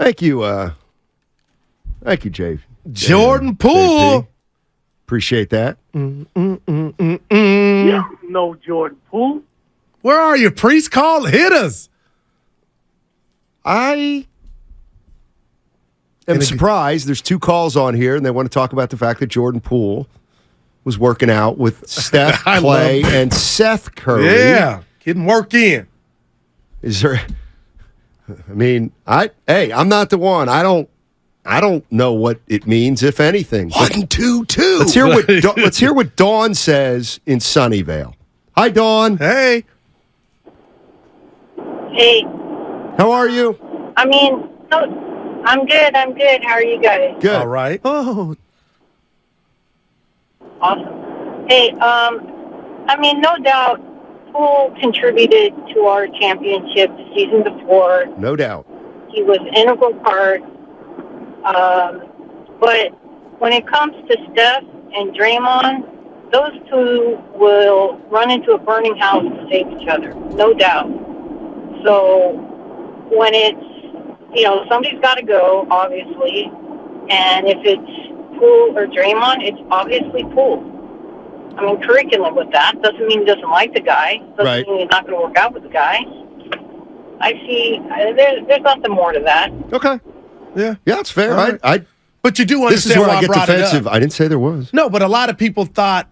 Thank you, Jay. Jordan Poole. Appreciate that. Yeah, no Jordan Poole. Where are you, Priest? Hit us. I am surprised. There's 2 calls on here, and they want to talk about the fact that Jordan Poole was working out with Steph, Klay, and Seth Curry. Yeah, getting work in. Is there? I mean, I'm not the one. I don't know what it means, if anything. 1, 2, 2. Let's hear what Dawn says in Sunnyvale. Hi, Dawn. Hey. Hey. How are you? I'm good. How are you guys? Good. All right. Oh. Awesome. Hey, no doubt Poole contributed to our championship the season before. No doubt. He was an integral part. But when it comes to Steph and Draymond, those 2 will run into a burning house to save each other, no doubt. So when it's, somebody's got to go, obviously. And if it's Poole or Draymond, it's obviously Poole. I mean, Curry can live with that. Doesn't mean he doesn't like the guy. Doesn't mean he's not going to work out with the guy. I see. There's nothing more to that. Okay. Yeah, it's fair. Right. But you do understand this is where why I get brought defensive. It up. I didn't say there was. No, but a lot of people thought.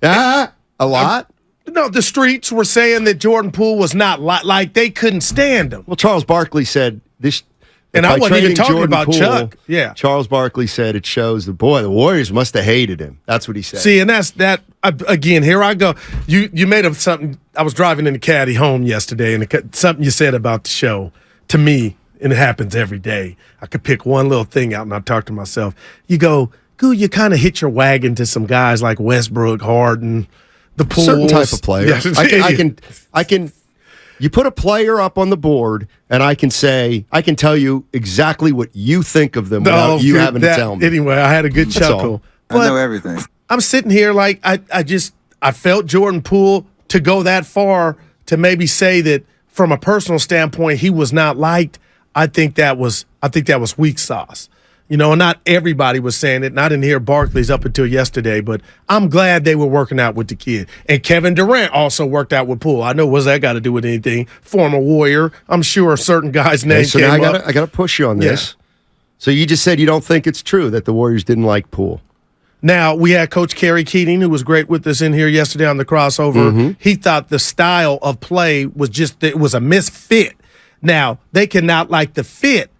A lot? No, the streets were saying that Jordan Poole was not like they couldn't stand him. Well, Charles Barkley said this. And I wasn't even talking Jordan about Poole, Chuck. Yeah. Charles Barkley said it shows the Warriors must have hated him. That's what he said. See, and that's that. Again, here I go. You made up something. I was driving in the caddy home yesterday, and something you said about the show to me, and it happens every day. I could pick one little thing out, and I talk to myself. You go, Goo, you kind of hit your wagon to some guys like Westbrook, Harden, the Pools. Certain type of player. Yeah. I can. You put a player up on the board, and I can tell you exactly what you think of them without you having to tell me. Anyway, I had a good chuckle. I know everything. I'm sitting here like I felt Jordan Poole to go that far to maybe say that from a personal standpoint he was not liked. I think that was weak sauce. Not everybody was saying it, and I didn't hear Barkley's up until yesterday, but I'm glad they were working out with the kid. And Kevin Durant also worked out with Poole. I know what's that got to do with anything. Former Warrior. I'm sure a certain guy's name came up. I got to push you on this. Yeah. So you just said you don't think it's true that the Warriors didn't like Poole. Now, we had Coach Kerry Keating, who was great with us in here yesterday on the crossover. Mm-hmm. He thought the style of play was it was a misfit. Now, they cannot like the fit.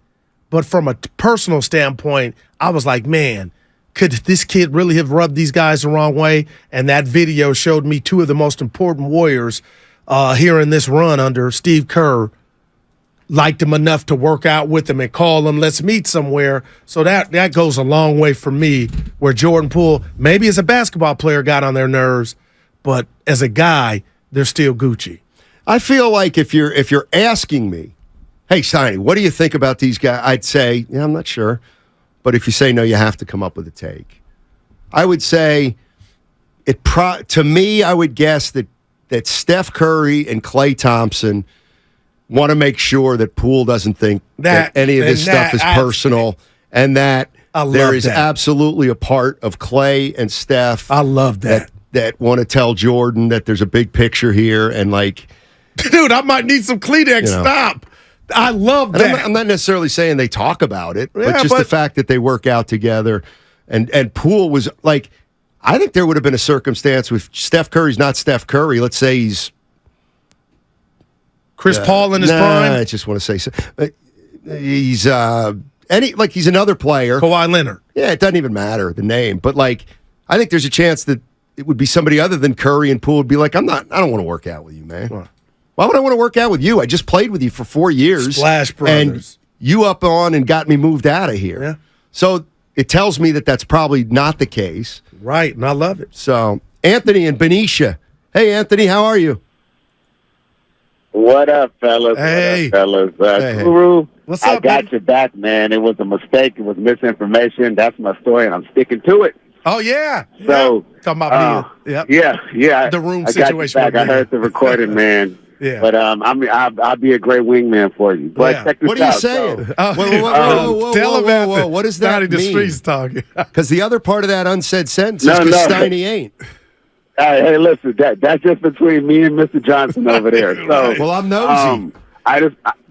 But from a personal standpoint, I was like, man, could this kid really have rubbed these guys the wrong way? And that video showed me 2 of the most important Warriors here in this run under Steve Kerr liked him enough to work out with him and call him, let's meet somewhere. So that goes a long way for me, where Jordan Poole, maybe as a basketball player, got on their nerves, but as a guy, they're still Gucci. I feel like if you're asking me, hey, Steiny, what do you think about these guys? I'd say, yeah, I'm not sure. But if you say no, you have to come up with a take. I would say, to me, I would guess that Steph Curry and Klay Thompson want to make sure that Poole doesn't think that any of this stuff is personal, and that there is absolutely a part of Klay and Steph. I love that want to tell Jordan that there's a big picture here, and like, dude, I might need some Kleenex. Stop. I love that. I'm not necessarily saying they talk about it, but the fact that they work out together. And Poole was like, I think there would have been a circumstance with Steph Curry's not Steph Curry. Let's say he's Chris Paul in his prime. I just want to say he's he's another player. Kawhi Leonard. Yeah, it doesn't even matter the name, but like I think there's a chance that it would be somebody other than Curry, and Poole would be like, I don't want to work out with you, man. What? Why would I want to work out with you? I just played with you for 4 years. Splash Brothers. And you up on and got me moved out of here. Yeah. So it tells me that that's probably not the case. Right, and I love it. So Anthony and Benicia. Hey, Anthony, how are you? What up, fellas? Hey. What up, fellas? Guru, what's up, I got your back, man. It was a mistake. It was misinformation. That's my story, and I'm sticking to it. Oh, yeah. So, talking about yeah. the room I situation. got your back. I heard the recording, man. Yeah. But I'll be a great wingman for you. But Yeah. check this What are you out. saying? Oh, Whoa, whoa, what does that Steiny, the mean? streets talking. Because the other part of that unsaid sentence No, is because no. Steiny ain't. Hey, listen, that's just between me and Mr. Johnson over there. So, Well, I'm nosy.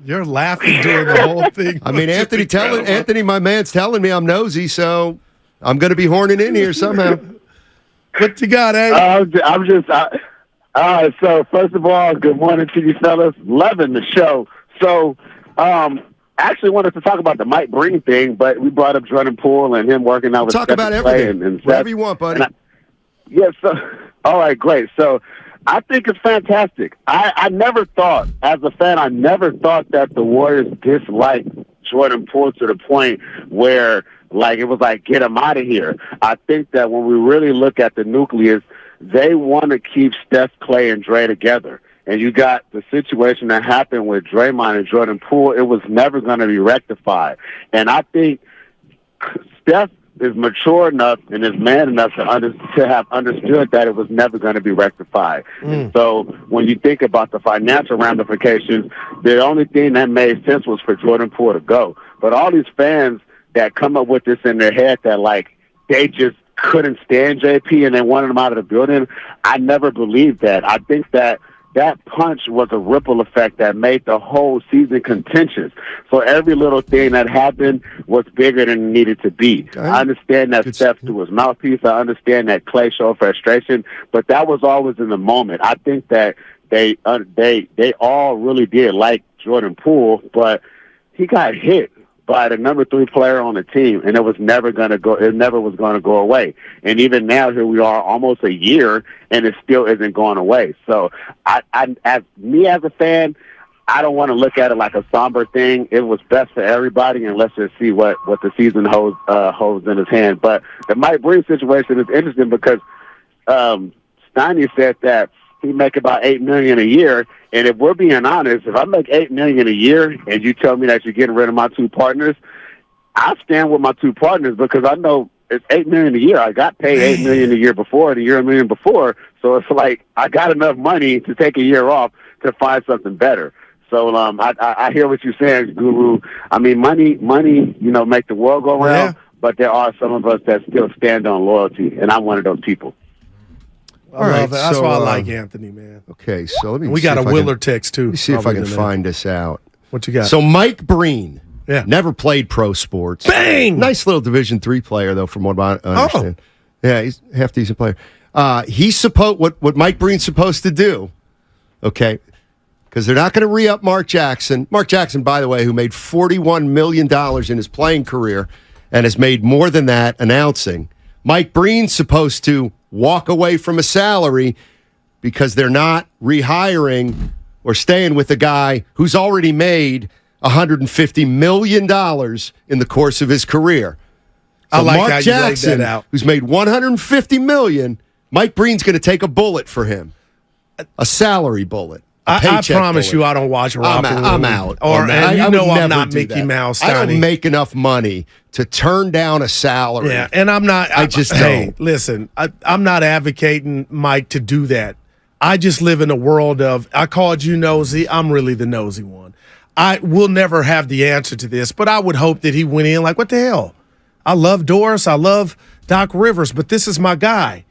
You're laughing during the whole thing. I mean, Anthony, my man's telling me I'm nosy, so I'm going to be horning in here somehow. What you got, eh? I'm just. All right. So first of all, good morning to you fellas. Loving the show. So, actually wanted to talk about the Mike Breen thing, but we brought up Jordan Poole and him working out with Talk Steph about Klay everything. and Whatever you want, buddy. Yes. So, all right, great. So I think it's fantastic. I never thought, as a fan, I never thought that the Warriors disliked Jordan Poole to the point where, like, it was like, get him out of here. I think that when we really look at the nucleus, they want to keep Steph, Klay, and Dre together. And you got the situation that happened with Draymond and Jordan Poole. It was never going to be rectified. And I think Steph is mature enough and is man enough to have understood that it was never going to be rectified. And so when you think about the financial ramifications, the only thing that made sense was for Jordan Poole to go. But all these fans that come up with this in their head that, like, they just couldn't stand JP and they wanted him out of the building, I never believed that. I think that punch was a ripple effect that made the whole season contentious. So every little thing that happened was bigger than it needed to be. Okay. I understand that Steph threw his mouthpiece. I understand that Klay showed frustration, but that was always in the moment. I think that they all really did like Jordan Poole, but he got hit by the number 3 player on the team, and it was never going to go. It never was going to go away. And even now, here we are, almost a year, and it still isn't going away. So, as a fan, I don't want to look at it like a somber thing. It was best for everybody, and let's just see what the season holds in his hand. But the Mike Breen situation is interesting because Steiny said that he make about $8 million a year. And if we're being honest, if I make $8 million a year and you tell me that you're getting rid of my 2 partners, I stand with my 2 partners because I know it's $8 million a year. I got paid $8 million a year before, the year $1 million before. So it's like I got enough money to take a year off to find something better. So I hear what you're saying, Guru. I mean, money, make the world go round. Yeah. But there are some of us that still stand on loyalty, and I'm one of those people. All right, that's why I like Anthony, man. Okay, so let me. We got a Willard text too. Let me see if I can find this out. What you got? So Mike Breen, never played pro sports. Bang! Nice little Division III player though, from what I understand. Oh. Yeah, he's a half decent player. He's what Mike Breen's supposed to do. Okay, because they're not going to re-up Mark Jackson. Mark Jackson, by the way, who made $41 million in his playing career and has made more than that announcing. Mike Breen's supposed to walk away from a salary because they're not rehiring or staying with a guy who's already made $150 million in the course of his career. So I like Mark how you Jackson, laid that out. who's made $150 million, Mike Breen's going to take a bullet for him, a salary bullet. I promise you, I don't watch Rob. I'm out. And I'm not Mickey Mouse. I don't make enough money to turn down a salary. Yeah, and I'm not. I just don't. Hey, listen, I'm not advocating Mike to do that. I just live in a world of, I called you nosy. I'm really the nosy one. I will never have the answer to this, but I would hope that he went in like, what the hell? I love Doris. I love Doc Rivers, but this is my guy.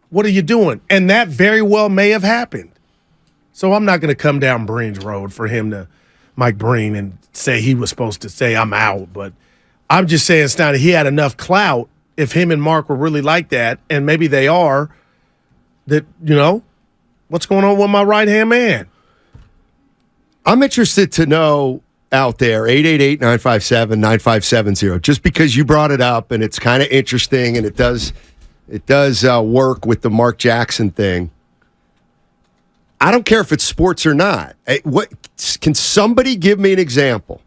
What are you doing? And that very well may have happened. So I'm not going to come down Breen's road for him to, Mike Breen, and say he was supposed to say I'm out. But I'm just saying, Steiny, he had enough clout if him and Mark were really like that, and maybe they are, that, what's going on with my right-hand man? I'm interested to know out there, 888-957-9570, just because you brought it up, and it's kind of interesting, and it does work with the Mark Jackson thing. I don't care if it's sports or not. Can somebody give me an example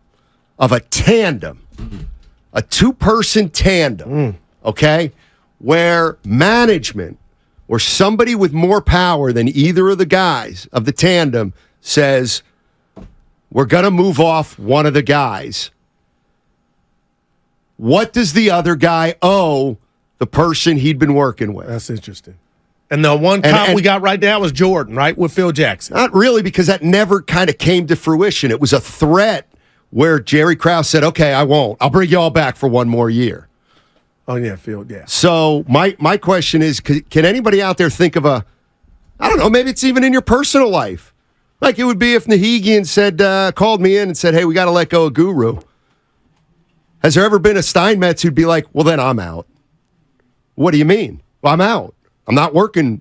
of a tandem, a 2-person tandem, okay, where management or somebody with more power than either of the guys of the tandem says, we're going to move off one of the guys. What does the other guy owe the person he'd been working with? That's interesting. And the one comp we got right now is Jordan, right, with Phil Jackson. Not really, because that never kind of came to fruition. It was a threat where Jerry Krause said, okay, I won't. I'll bring you all back for one more year. Oh, yeah, Phil, yeah. So my question is, can anybody out there think of I don't know, maybe it's even in your personal life. Like it would be if Nahigian called me in and said, hey, we got to let go of Guru. Has there ever been a Steinmetz who'd be like, well, then I'm out? What do you mean? Well, I'm out. I'm not working.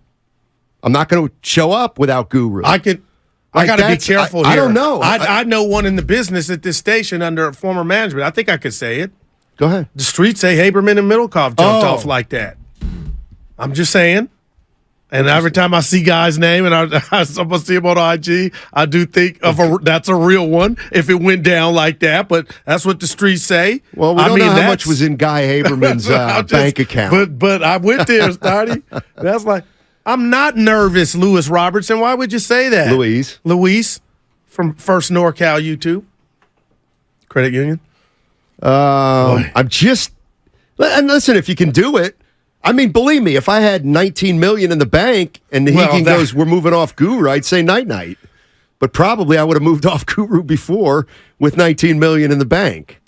I'm not going to show up without Guru. I got to be careful here. I don't know. I know one in the business at this station under former management. I think I could say it. Go ahead. The streets say Haberman and Middlecoff jumped off like that. I'm just saying. And every time I see guys' name and I see him on IG, I do think that's a real one if it went down like that. But that's what the streets say. Well, we don't know how much was in Guy Haberman's bank account. But I went there, Steiny. That's like, I'm not nervous, Lewis Robertson. Why would you say that? Luis from First NorCal YouTube Credit Union. I'm just, and listen, if you can do it, I mean, believe me, if I had $19 million in the bank and Nahigian goes, we're moving off Guru, I'd say night-night. But probably I would have moved off Guru before with $19 million in the bank.